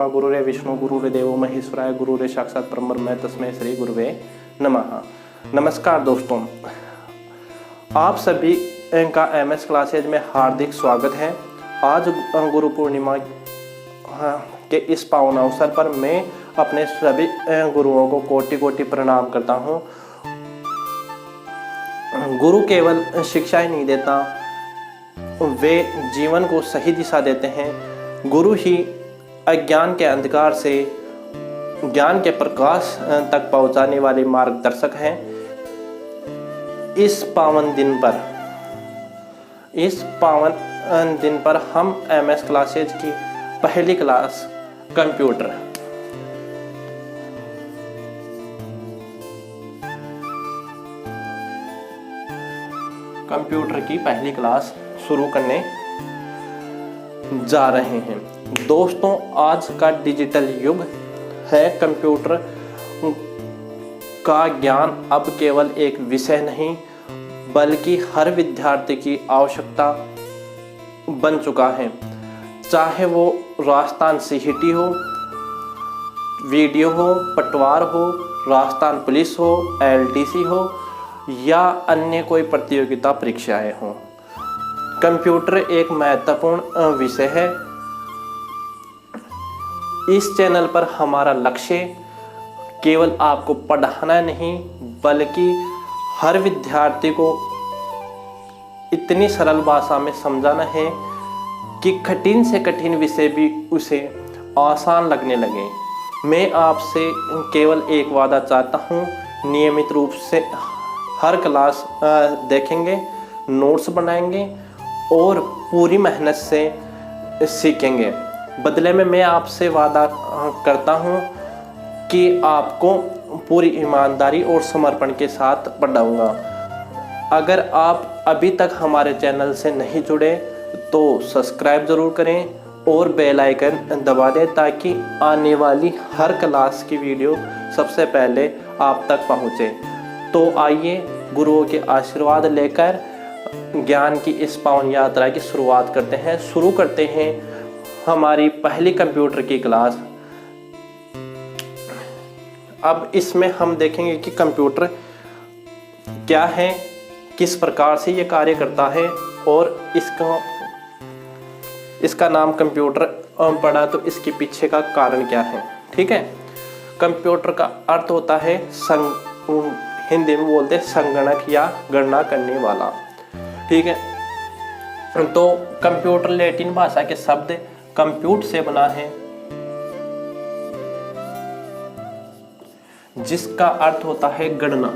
गुरुरे विष्णु गुरुरे देवो महेश्वराय गुरुरे साक्षात परब्रह्म तस्मै श्री गुरुवे नमः। नमस्कार दोस्तों, आप सभी का एमएस क्लासेज में हार्दिक स्वागत है। आज गुरु पूर्णिमा के इस पावन अवसर पर मैं अपने सभी गुरुओं को कोटि कोटि प्रणाम करता हूँ। गुरु केवल शिक्षा ही नहीं देता, वे जीवन को सही दिशा देते हैं। गुरु ही अज्ञान के अंधकार से ज्ञान के प्रकाश तक पहुंचाने वाले मार्गदर्शक हैं। इस पावन दिन पर हम एमएस क्लासेज की पहली क्लास कंप्यूटर की पहली क्लास शुरू करने जा रहे हैं। दोस्तों, आज का डिजिटल युग है। कंप्यूटर का ज्ञान अब केवल एक विषय नहीं बल्कि हर विद्यार्थी की आवश्यकता बन चुका है। चाहे वो राजस्थान सीईटी हो, वीडियो हो, पटवार हो, राजस्थान पुलिस हो, एलटीसी हो या अन्य कोई प्रतियोगिता परीक्षाएं हो, कंप्यूटर एक महत्वपूर्ण विषय है। इस चैनल पर हमारा लक्ष्य केवल आपको पढ़ाना नहीं बल्कि हर विद्यार्थी को इतनी सरल भाषा में समझाना है कि कठिन से कठिन विषय भी उसे आसान लगने लगे। मैं आपसे केवल एक वादा चाहता हूँ, नियमित रूप से हर क्लास देखेंगे, नोट्स बनाएंगे और पूरी मेहनत से सीखेंगे। बदले में मैं आपसे वादा करता हूँ कि आपको पूरी ईमानदारी और समर्पण के साथ पढ़ाऊँगा। अगर आप अभी तक हमारे चैनल से नहीं जुड़े तो सब्सक्राइब ज़रूर करें और बेल आइकन दबा दें ताकि आने वाली हर क्लास की वीडियो सबसे पहले आप तक पहुँचे। तो आइए गुरुओं के आशीर्वाद लेकर ज्ञान की इस पावन यात्रा की शुरुआत करते हैं। शुरू करते हैं हमारी पहली कंप्यूटर की क्लास। अब इसमें हम देखेंगे कि कंप्यूटर क्या है, किस प्रकार से ये कार्य करता है और इसका नाम कंप्यूटर पड़ा तो इसके पीछे का कारण क्या है। ठीक है, कंप्यूटर का अर्थ होता है हिंदी में बोलते हैं संगणक या गणना करने वाला। ठीक है, तो कंप्यूटर लैटिन भाषा के शब्द कंप्यूट से बना है जिसका अर्थ होता है गणना।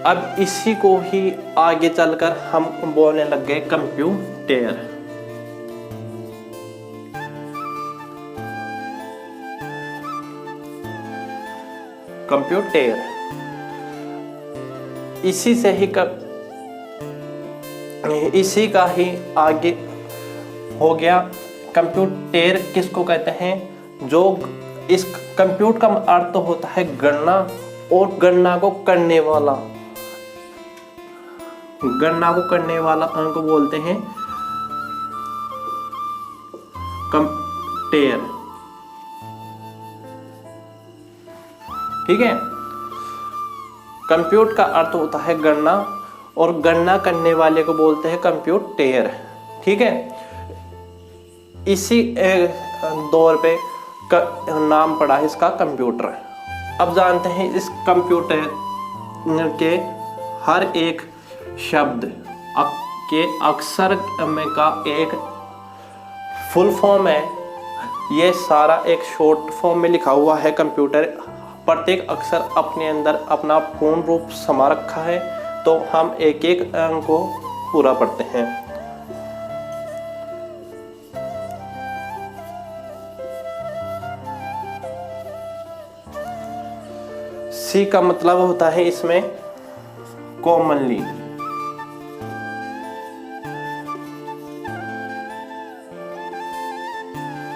अब इसी को ही आगे चलकर हम बोलने लग गए कंप्यूटर। कंप्यूटर इसी का ही आगे हो गया। कंप्यूटर किसको कहते हैं? जो इस कंप्यूट का अर्थ होता है गणना और गणना को करने वाला को बोलते हैं कंप्यूटर। ठीक है, कंप्यूट का अर्थ होता है गणना और गणना करने वाले को बोलते हैं कंप्यूटर। ठीक है, इसी दौर पे नाम पड़ा है इसका कंप्यूटर। अब जानते हैं इस कंप्यूटर के हर एक शब्द के अक्षर में का एक फुल फॉर्म है। ये सारा एक शॉर्ट फॉर्म में लिखा हुआ है। कंप्यूटर प्रत्येक अक्षर अपने अंदर अपना पूर्ण रूप समा रखा है। तो हम एक एक अंक को पूरा पढ़ते हैं। सी का मतलब होता है इसमें कॉमनली।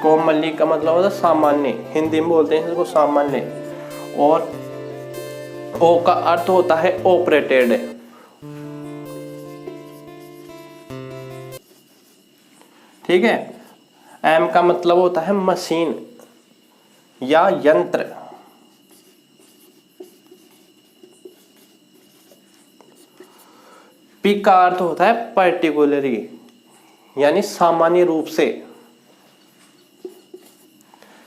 कॉमनली का मतलब होता है सामान्य, हिंदी में बोलते हैं इसको सामान्य। और ओ का अर्थ होता है ऑपरेटेड। ठीक है। एम का मतलब होता है मशीन या यंत्र। पी का अर्थ होता है पर्टिकुलरली, यानी सामान्य रूप से।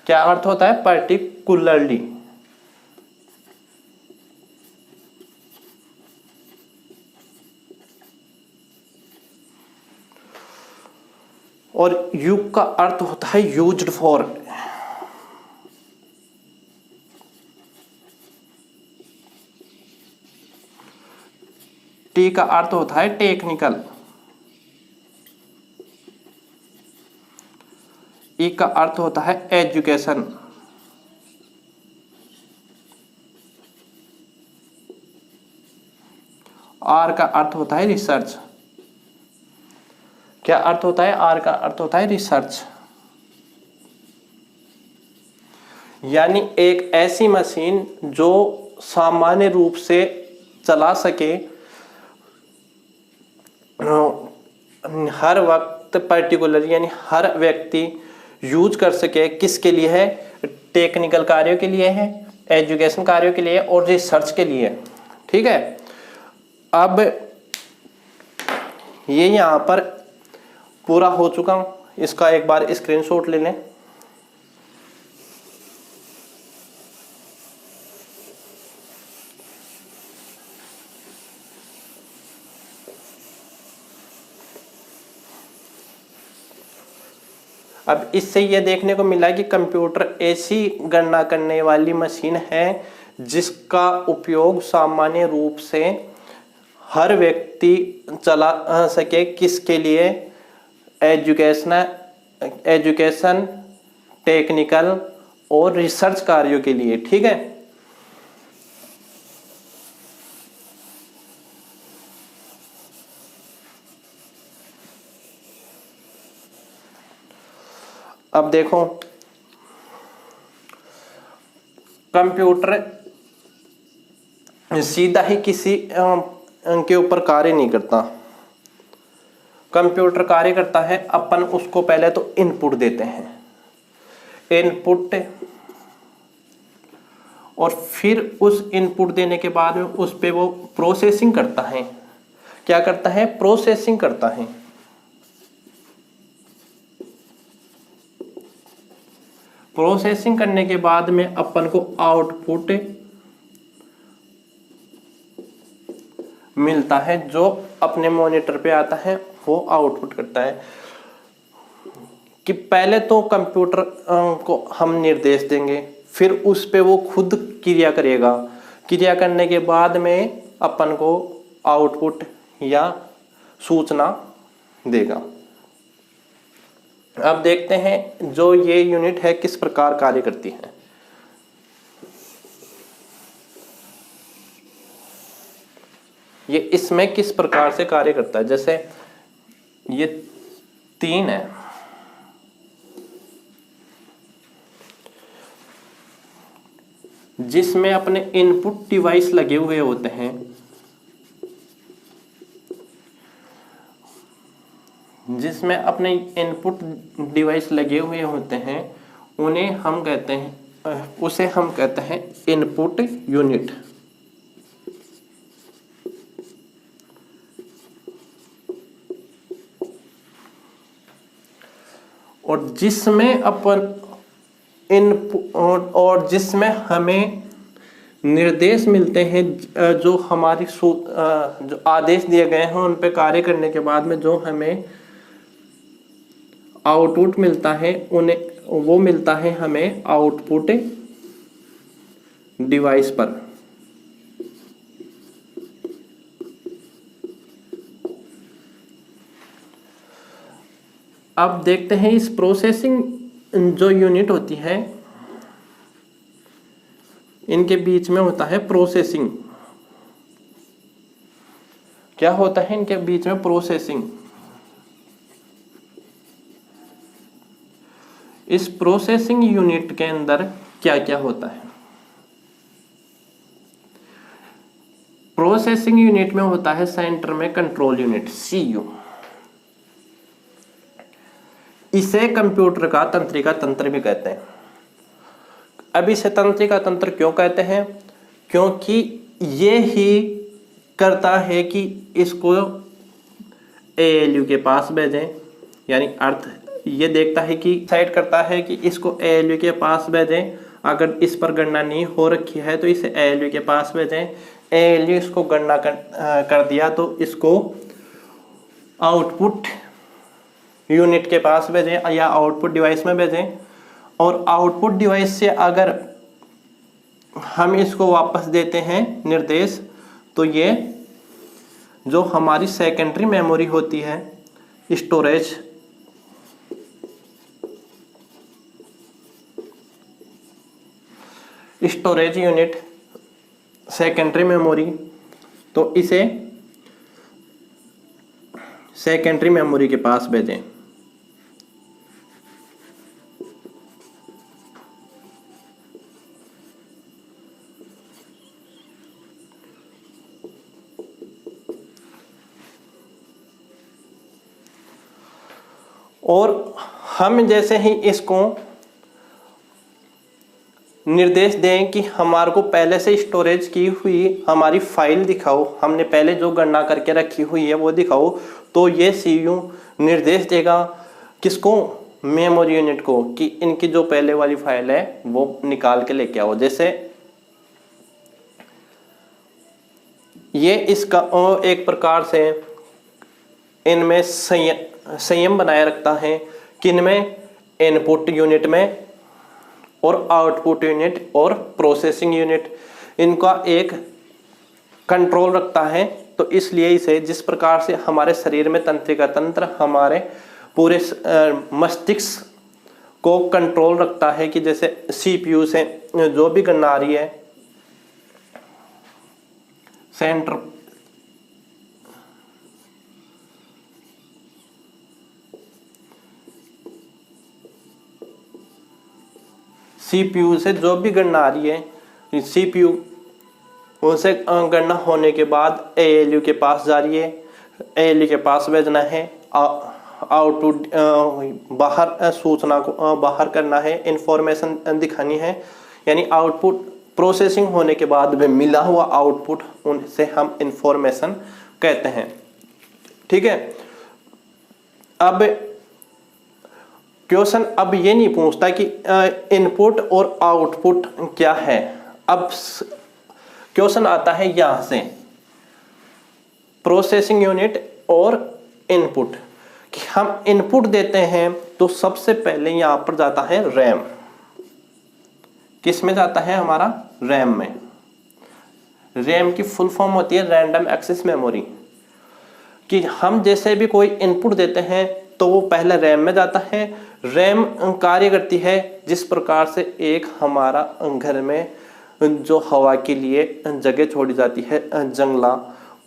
क्या अर्थ होता है? पर्टिकुलरली। और यू का अर्थ होता है यूज्ड फॉर। टी का अर्थ होता है टेक्निकल। ई का अर्थ होता है एजुकेशन। आर का अर्थ होता है रिसर्च। क्या अर्थ होता है? आर का अर्थ होता है रिसर्च। यानी एक ऐसी मशीन जो सामान्य रूप से चला सके, हर वक्त पर्टिकुलर, यानी हर व्यक्ति यूज कर सके। किसके लिए है? टेक्निकल कार्यों के लिए है, एजुकेशन कार्यों के लिए और रिसर्च के लिए। ठीक है। अब ये यहाँ पर पूरा हो चुका हूँ, इसका एक बार स्क्रीनशॉट ले लें। अब इससे ये देखने को मिला कि कंप्यूटर ऐसी गणना करने वाली मशीन है जिसका उपयोग सामान्य रूप से हर व्यक्ति चला सके। किसके लिए? एजुकेशन, टेक्निकल और रिसर्च कार्यों के लिए। ठीक है। अब देखो, कंप्यूटर सीधा ही किसी के ऊपर कार्य नहीं करता। कंप्यूटर कार्य करता है, अपन उसको पहले तो इनपुट देते हैं। इनपुट, और फिर उस इनपुट देने के बाद में उस पे वो प्रोसेसिंग करता है। क्या करता है? प्रोसेसिंग करता है। प्रोसेसिंग करने के बाद में अपन को आउटपुट मिलता है, जो अपने मॉनिटर पे आता है, वो आउटपुट करता है। कि पहले तो कंप्यूटर को हम निर्देश देंगे, फिर उस पे वो खुद क्रिया करेगा। क्रिया करने के बाद में अपन को आउटपुट या सूचना देगा। अब देखते हैं जो ये यूनिट है किस प्रकार कार्य करती है। ये इसमें किस प्रकार से कार्य करता है। जैसे ये 3 है, जिसमें अपने इनपुट डिवाइस लगे हुए होते हैं। जिसमें अपने इनपुट डिवाइस लगे हुए होते हैं, उन्हें हम कहते हैं, उसे हम कहते हैं इनपुट यूनिट। और जिसमें अपन और जिसमें हमें निर्देश मिलते हैं, जो हमारी जो आदेश दिए गए हैं उन पे कार्य करने के बाद में जो हमें आउटपुट मिलता है, वो मिलता है हमें आउटपुट डिवाइस पर। अब देखते हैं इस प्रोसेसिंग जो यूनिट होती है, इनके बीच में होता है प्रोसेसिंग। क्या होता है इनके बीच में? प्रोसेसिंग। इस प्रोसेसिंग यूनिट के अंदर क्या क्या होता है? प्रोसेसिंग यूनिट में होता है सेंटर में कंट्रोल यूनिट, सीयू। इसे कंप्यूटर का तंत्रिका तंत्र भी कहते हैं। अब इसे तंत्रिका तंत्र क्यों कहते हैं? क्योंकि ये ही करता है कि इसको ALU के पास भेजें, यानी अर्थ ये देखता है कि डिसाइड करता है कि इसको ALU के पास भेजें। अगर इस पर गणना नहीं हो रखी है तो इसे ALU के पास भेजें। ALU इसको गणना कर दिया तो इसको आउटपुट यूनिट के पास भेजें या आउटपुट डिवाइस में भेजें। और आउटपुट डिवाइस से अगर हम इसको वापस देते हैं निर्देश, तो ये जो हमारी सेकेंडरी मेमोरी होती है, स्टोरेज यूनिट, सेकेंडरी मेमोरी, तो इसे सेकेंडरी मेमोरी के पास भेजें। और हम जैसे ही इसको निर्देश दें कि हमारे को पहले से स्टोरेज की हुई हमारी फाइल दिखाओ, हमने पहले जो गणना करके रखी हुई है वो दिखाओ, तो ये CPU निर्देश देगा किसको? मेमोरी यूनिट को, कि इनकी जो पहले वाली फाइल है वो निकाल के लेके आओ। जैसे ये इसका एक प्रकार से इनमें संयम बनाए रखता है, किनमें? इनपुट यूनिट में और आउटपुट यूनिट और प्रोसेसिंग यूनिट, इनका एक कंट्रोल रखता है। तो इसलिए इसे जिस प्रकार से हमारे शरीर में तंत्रिका तंत्र हमारे पूरे मस्तिष्क को कंट्रोल रखता है, कि जैसे CPU से जो भी गणना आ रही है, सेंटर CPU से जो भी गणना आ रही है, CPU उनसे गणना होने के बाद ALU के पास जा रही है, ALU के पास भेजना है, आउटपुट बाहर सूचना को बाहर करना है, इंफॉर्मेशन दिखानी है, यानी आउटपुट प्रोसेसिंग होने के बाद में मिला हुआ आउटपुट, उनसे हम इंफॉर्मेशन कहते हैं। ठीक है। अब क्वेश्चन अब ये नहीं पूछता कि इनपुट और आउटपुट क्या है। अब क्वेश्चन आता है यहां से, प्रोसेसिंग यूनिट और इनपुट, कि हम इनपुट देते हैं तो सबसे पहले यहां पर जाता है रैम। किस में जाता है? हमारा रैम में। रैम की फुल फॉर्म होती है रैंडम एक्सेस मेमोरी, कि हम जैसे भी कोई इनपुट देते हैं तो वो पहले रैम में जाता है। रैम कार्य करती है जिस प्रकार से एक हमारा घर में जो हवा के लिए जगह छोड़ी जाती है, जंगला,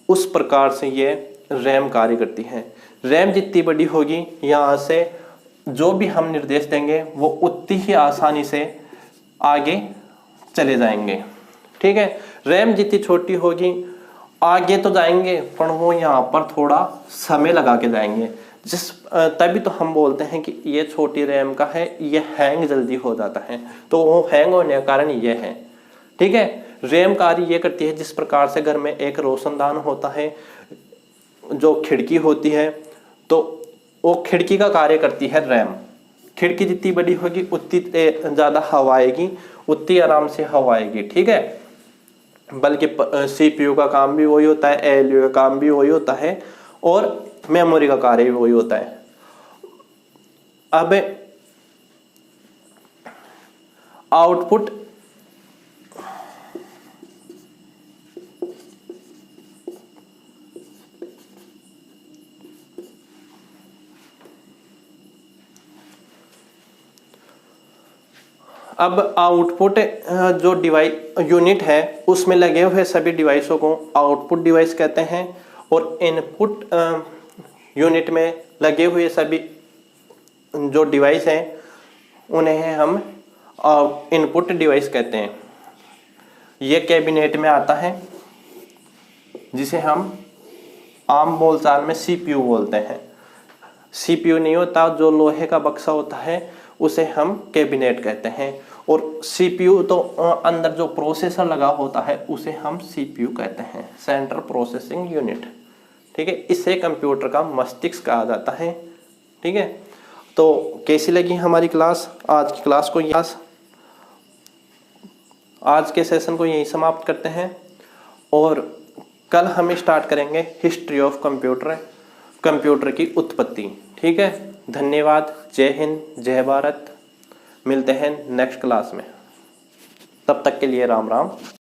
उस प्रकार से ये रैम कार्य करती है। रैम जितनी बड़ी होगी, यहाँ से जो भी हम निर्देश देंगे वो उतनी ही आसानी से आगे चले जाएंगे। ठीक है। रैम जितनी छोटी होगी, आगे तो जाएंगे पर वो यहाँ पर थोड़ा समय लगा के जाएंगे, तभी तो हम बोलते हैं कि ये छोटी रैम का है, ये हैंग जल्दी हो जाता है, तो वो हैंग होने का कारण ये है। ठीक है। रैम कार्य ये करती है जिस प्रकार से घर में एक रोशनदान होता है, जो खिड़की होती है, तो वो खिड़की का कार्य करती है रैम। खिड़की जितनी बड़ी होगी उतनी ज़्यादा हवा आएगी, उतनी आराम से हवा आएगी। ठीक है। बल्कि CPU का काम भी वही होता है, ALU का काम भी वही होता है, और मेमोरी का कार्य भी वही होता है। अब आउटपुट जो डिवाइस यूनिट है उसमें लगे हुए सभी डिवाइसों को आउटपुट डिवाइस कहते हैं, और इनपुट यूनिट में लगे हुए सभी जो डिवाइस हैं उन्हें हम इनपुट डिवाइस कहते हैं। ये कैबिनेट में आता है, जिसे हम आम बोलचाल में CPU बोलते हैं। सीपीयू नहीं होता, जो लोहे का बक्सा होता है उसे हम कैबिनेट कहते हैं। और सीपीयू तो अंदर जो प्रोसेसर लगा होता है उसे हम सीपीयू कहते हैं, सेंट्रल प्रोसेसिंग यूनिट। ठीक है, इसे कंप्यूटर का मस्तिष्क कहा जाता है। ठीक है, तो कैसी लगी हमारी क्लास? आज की क्लास को आज के सेशन को यही समाप्त करते हैं और कल हम स्टार्ट करेंगे हिस्ट्री ऑफ कंप्यूटर, कंप्यूटर की उत्पत्ति। ठीक है, धन्यवाद। जय हिंद, जय भारत। मिलते हैं नेक्स्ट क्लास में, तब तक के लिए राम राम।